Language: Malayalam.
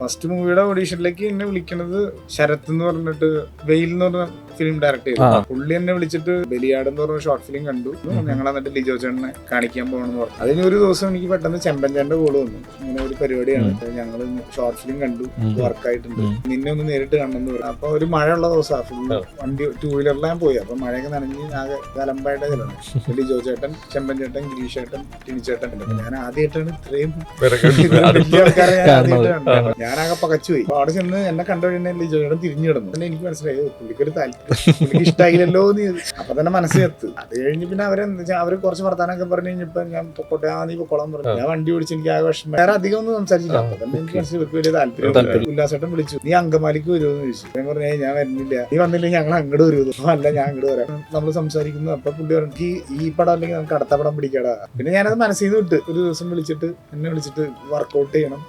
ഫസ്റ്റ് മൂവിയുടെ ഓഡീഷനിലേക്ക് എന്നെ വിളിക്കണത് ശരത് എന്ന് പറഞ്ഞിട്ട് വെയിൽ എന്ന് പറഞ്ഞ ഫിലിം ഡയറക്ട് ചെയ്തു. പുള്ളി എന്നെ വിളിച്ചിട്ട് ബലിയാട് എന്ന് പറഞ്ഞ ഷോർട്ട് ഫിലിം കണ്ടു. ഞങ്ങൾ എന്നിട്ട് ലിജോ ചേട്ടനെ കാണിക്കാൻ പോകണമെന്ന് പറഞ്ഞു. അതിന് ഒരു ദിവസം എനിക്ക് പെട്ടെന്ന് ചെമ്പൻചാന്റെ കോള് വന്നു. ഇങ്ങനെ ഒരു പരിപാടിയാണ്, ഞങ്ങൾ ഷോർട്ട് ഫിലിം കണ്ടു, വർക്കായിട്ടുണ്ട്, നിന്നെ ഒന്ന് നേരിട്ട് കാണണമെന്ന് പറഞ്ഞു. അപ്പൊ ഒരു മഴയുള്ള ദിവസമാണ്, ഫുള്ള് വണ്ടി ടൂ വീലറിലാണ് പോയി. അപ്പൊ മഴയൊക്കെ നനഞ്ഞ് ആകെ കലമ്പായിട്ട് ചെല്ലണം. ലിജോ ചേട്ടൻ, ചെമ്പൻ ചേട്ടൻ, ഗിരീഷ് ചേട്ടൻ, ടിനിച്ചേട്ടൻ. ഞാൻ ആദ്യമായിട്ടാണ് ഇത്രയും വലിയ ആൾക്കാരെ ഞാനാകെ പകച്ചുപോയി. അപ്പൊ അവിടെ ചെന്ന് എന്നെ കണ്ടുകഴിഞ്ഞാൽ ലിജോ ചേട്ടൻ തിരിഞ്ഞു കിടന്നു. പിന്നെ എനിക്ക് മനസ്സിലായി പുള്ളിക്കൊരു താല്പര്യം, പുള്ളിക്ക് ഇഷ്ടമായില്ലല്ലോ എന്ന്. അപ്പൊ തന്നെ മനസ്സിലെത്ത്. അത് കഴിഞ്ഞ് പിന്നെ അവര് കുറച്ച് വർത്താനൊക്കെ പറഞ്ഞു കഴിഞ്ഞപ്പോ ഞാൻ പൊക്കോട്ടെ, നീ പൊക്കോളാൻ പറഞ്ഞു. ഞാൻ വണ്ടി ഓടിച്ച് എനിക്ക് ആകെ വിഷമം, വേറെ അധികം ഒന്നും സംസാരിച്ചില്ല. അപ്പൊ തന്നെ എനിക്ക് മനസ്സിൽ വലിയ താല്പര്യം. ഉല്ലാസേട്ടൻ വിളിച്ചു, നീ അങ്കമാലിക്ക് വരുമെന്ന് ചോദിച്ചു. ഞാൻ പറഞ്ഞു ഞാൻ വരുന്നില്ല, നീ വന്നില്ലെങ്കിൽ ഞങ്ങൾ അങ്ങോട്ട് വരുമോ? അല്ല, ഞാൻ അങ്ങോട്ട് വരാം. നമ്മൾ സംസാരിക്കുന്നു. അപ്പൊ പുള്ളി പറഞ്ഞു ഈ പടം അല്ലെങ്കിൽ നമുക്ക് അടുത്ത പടം പിടിക്കാടാ. പിന്നെ ഞാനത് മനസ്സിൽ നിന്ന് വിട്ട് ഒരു ദിവസം എന്നെ വിളിച്ചിട്ട് വർക്ക്ഔട്ട് ചെയ്യണം.